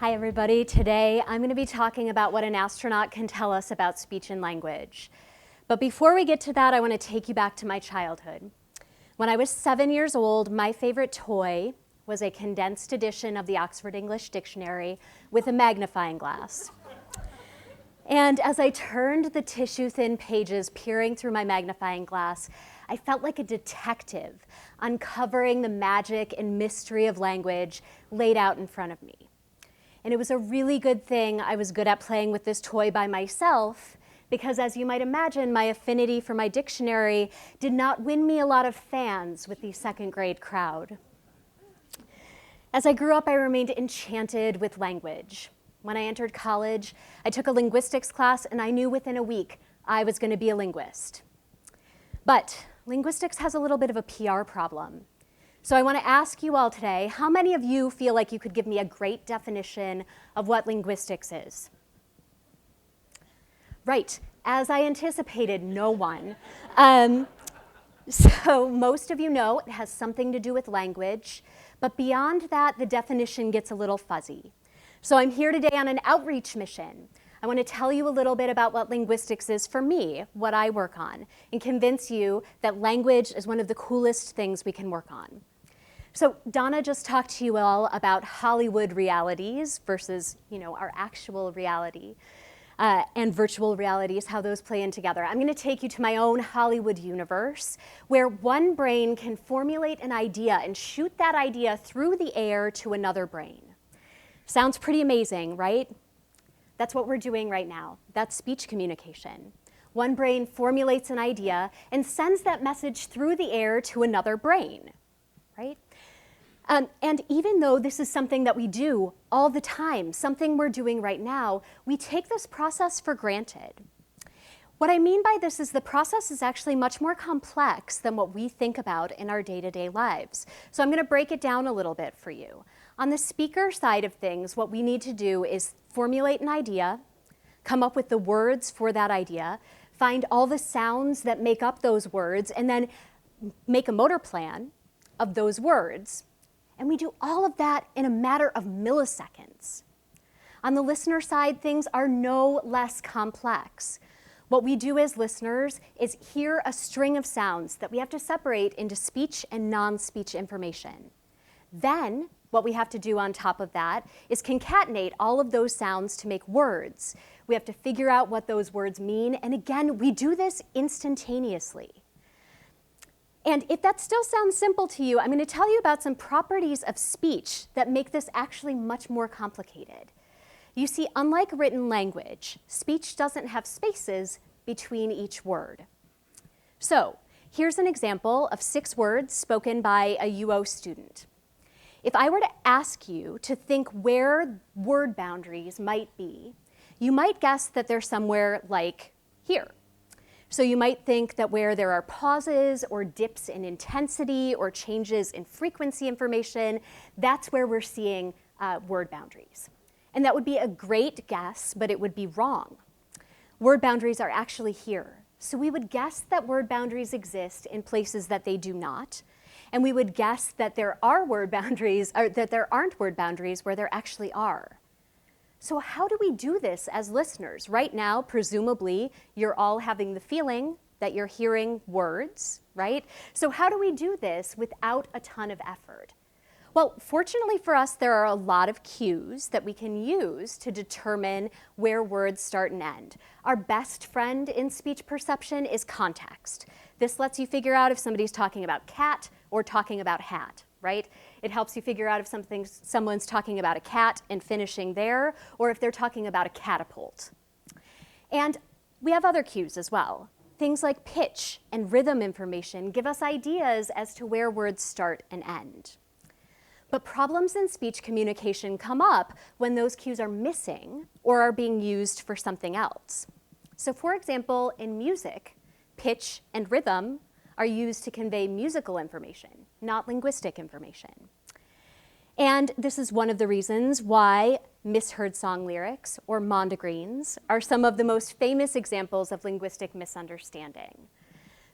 Hi everybody, today I'm going to be talking about what an astronaut can tell us about speech and language. But before we get to that, I want to take you back to my childhood. When I was 7 years old, my favorite toy was a condensed edition of the Oxford English Dictionary with a magnifying glass. And as I turned the tissue-thin pages peering through my magnifying glass, I felt like a detective uncovering the magic and mystery of language laid out in front of me. And it was a really good thing I was good at playing with this toy by myself, because as you might imagine, my affinity for my dictionary did not win me a lot of fans with the second grade crowd. As I grew up, I remained enchanted with language. When I entered college, I took a linguistics class, and I knew within a week I was going to be a linguist. But linguistics has a little bit of a PR problem. So I want to ask you all today, how many of you feel like you could give me a great definition of what linguistics is? Right, as I anticipated, no one. So most of you know it has something to do with language, but beyond that, the definition gets a little fuzzy. So I'm here today on an outreach mission. I want to tell you a little bit about what linguistics is for me, what I work on, and convince you that language is one of the coolest things we can work on. So Donna just talked to you all about Hollywood realities versus, our actual reality and virtual realities, how those play in together. I'm going to take you to my own Hollywood universe where one brain can formulate an idea and shoot that idea through the air to another brain. Sounds pretty amazing, right? That's what we're doing right now. That's speech communication. One brain formulates an idea and sends that message through the air to another brain, right? And even though this is something that we do all the time, something we're doing right now, we take this process for granted. What I mean by this is the process is actually much more complex than what we think about in our day-to-day lives. So I'm going to break it down a little bit for you. On the speaker side of things, what we need to do is formulate an idea, come up with the words for that idea, find all the sounds that make up those words, and then make a motor plan of those words. And we do all of that in a matter of milliseconds. On the listener side, things are no less complex. What we do as listeners is hear a string of sounds that we have to separate into speech and non-speech information. Then, what we have to do on top of that is concatenate all of those sounds to make words. We have to figure out what those words mean, and again, we do this instantaneously. And if that still sounds simple to you, I'm going to tell you about some properties of speech that make this actually much more complicated. You see, unlike written language, speech doesn't have spaces between each word. So here's an example of 6 words spoken by a UO student. If I were to ask you to think where word boundaries might be, you might guess that they're somewhere like here. So you might think that where there are pauses or dips in intensity or changes in frequency information, that's where we're seeing word boundaries. And that would be a great guess, but it would be wrong. Word boundaries are actually here. So we would guess that word boundaries exist in places that they do not. And we would guess that there are word boundaries, or that there aren't word boundaries where there actually are. So how do we do this as listeners? Right now, presumably, you're all having the feeling that you're hearing words, right? So how do we do this without a ton of effort? Well, fortunately for us, there are a lot of cues that we can use to determine where words start and end. Our best friend in speech perception is context. This lets you figure out if somebody's talking about cat or talking about hat, right? It helps you figure out if someone's talking about a cat and finishing there, or if they're talking about a catapult. And we have other cues as well. Things like pitch and rhythm information give us ideas as to where words start and end. But problems in speech communication come up when those cues are missing or are being used for something else. So for example, in music, pitch and rhythm are used to convey musical information, not linguistic information. And this is one of the reasons why misheard song lyrics, or mondegreens, are some of the most famous examples of linguistic misunderstanding.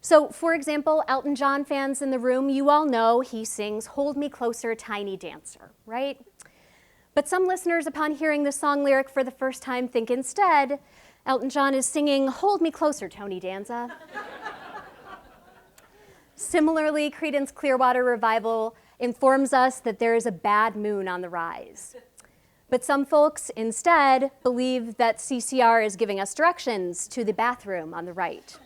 So, for example, Elton John fans in the room, you all know he sings "Hold Me Closer, Tiny Dancer," right? But some listeners, upon hearing the song lyric for the first time, think instead Elton John is singing "Hold Me Closer, Tony Danza." Similarly, Creedence Clearwater Revival informs us that there is a bad moon on the rise. But some folks instead believe that CCR is giving us directions to the bathroom on the right.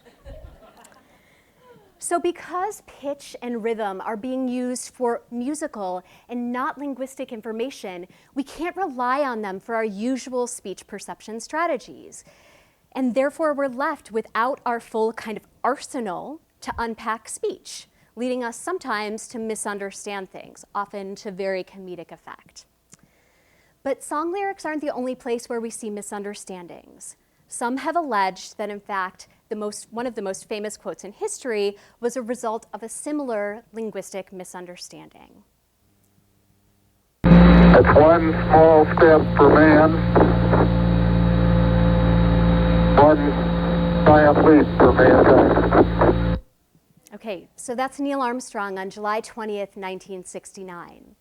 So because pitch and rhythm are being used for musical and not linguistic information, we can't rely on them for our usual speech perception strategies. And therefore, we're left without our full kind of arsenal to unpack speech, leading us sometimes to misunderstand things, often to very comedic effect. But song lyrics aren't the only place where we see misunderstandings. Some have alleged that, in fact, one of the most famous quotes in history was a result of a similar linguistic misunderstanding. It's one small step for man, one giant leap for mankind. Okay, so that's Neil Armstrong on July 20th, 1969.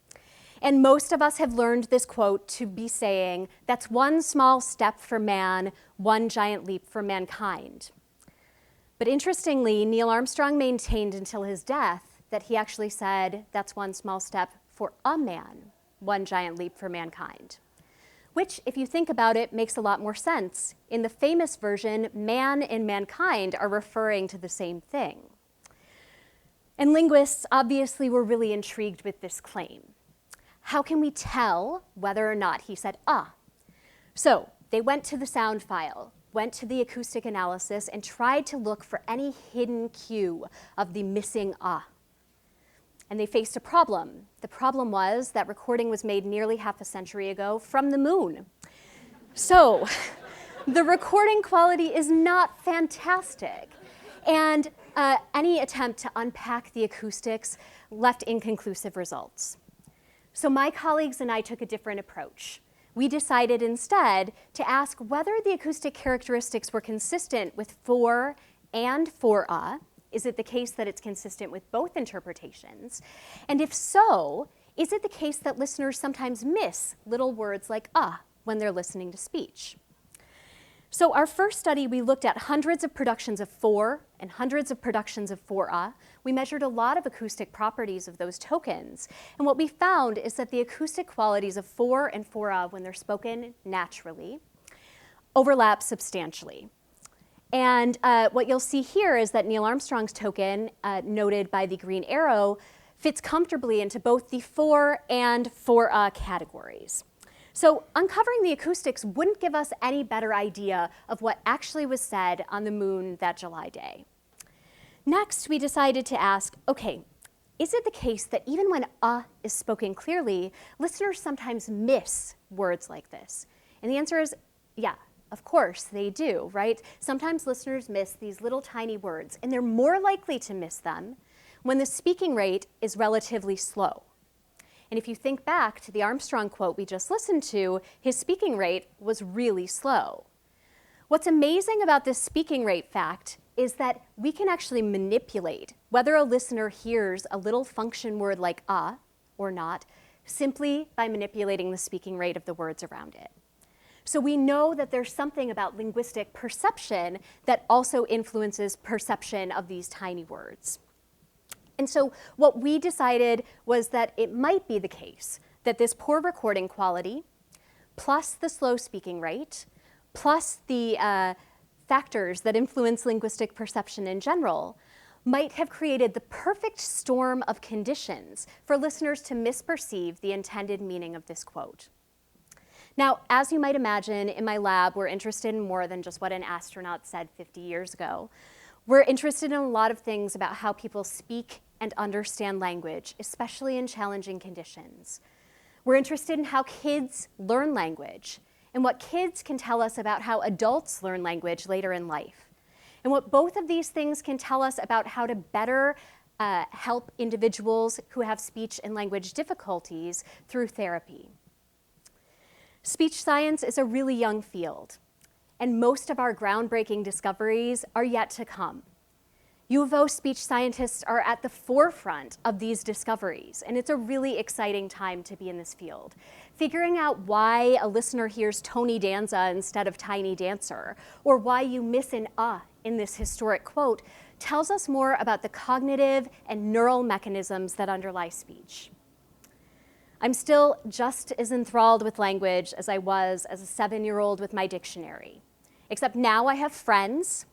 And most of us have learned this quote to be saying, that's one small step for man, one giant leap for mankind. But interestingly, Neil Armstrong maintained until his death that he actually said, that's one small step for a man, one giant leap for mankind. Which, if you think about it, makes a lot more sense. In the famous version, man and mankind are referring to the same thing. And linguists obviously were really intrigued with this claim. How can we tell whether or not he said ah? So they went to the sound file, went to the acoustic analysis, and tried to look for any hidden cue of the missing ah. And they faced a problem. The problem was that recording was made nearly half a century ago from the moon. So the recording quality is not fantastic. And any attempt to unpack the acoustics left inconclusive results. So my colleagues and I took a different approach. We decided instead to ask whether the acoustic characteristics were consistent with for and for-a. Is it the case that it's consistent with both interpretations? And if so, is it the case that listeners sometimes miss little words like when they're listening to speech? So our first study, we looked at hundreds of productions of for and hundreds of productions of for-a. We measured a lot of acoustic properties of those tokens. And what we found is that the acoustic qualities of for and for-a, when they're spoken naturally, overlap substantially. And what you'll see here is that Neil Armstrong's token, noted by the green arrow, fits comfortably into both the for and for-a categories. So uncovering the acoustics wouldn't give us any better idea of what actually was said on the moon that July day. Next, we decided to ask, okay, is it the case that even when is spoken clearly, listeners sometimes miss words like this? And the answer is, yeah, of course they do, right? Sometimes listeners miss these little tiny words, and they're more likely to miss them when the speaking rate is relatively slow. And if you think back to the Armstrong quote we just listened to, his speaking rate was really slow. What's amazing about this speaking rate fact is that we can actually manipulate whether a listener hears a little function word like or not, simply by manipulating the speaking rate of the words around it. So we know that there's something about linguistic perception that also influences perception of these tiny words. And so what we decided was that it might be the case that this poor recording quality, plus the slow speaking rate, plus the factors that influence linguistic perception in general, might have created the perfect storm of conditions for listeners to misperceive the intended meaning of this quote. Now, as you might imagine, in my lab, we're interested in more than just what an astronaut said 50 years ago. We're interested in a lot of things about how people speak and understand language, especially in challenging conditions. We're interested in how kids learn language and what kids can tell us about how adults learn language later in life, and what both of these things can tell us about how to better help individuals who have speech and language difficulties through therapy. Speech science is a really young field, and most of our groundbreaking discoveries are yet to come. U of O speech scientists are at the forefront of these discoveries, and it's a really exciting time to be in this field. Figuring out why a listener hears Tony Danza instead of Tiny Dancer, or why you miss an in this historic quote, tells us more about the cognitive and neural mechanisms that underlie speech. I'm still just as enthralled with language as I was as a 7-year-old with my dictionary, except now I have friends.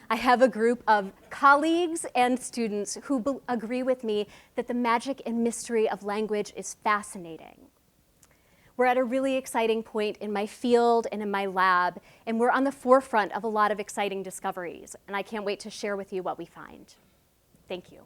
I have a group of colleagues and students who agree with me that the magic and mystery of language is fascinating. We're at a really exciting point in my field and in my lab, and we're on the forefront of a lot of exciting discoveries, and I can't wait to share with you what we find. Thank you.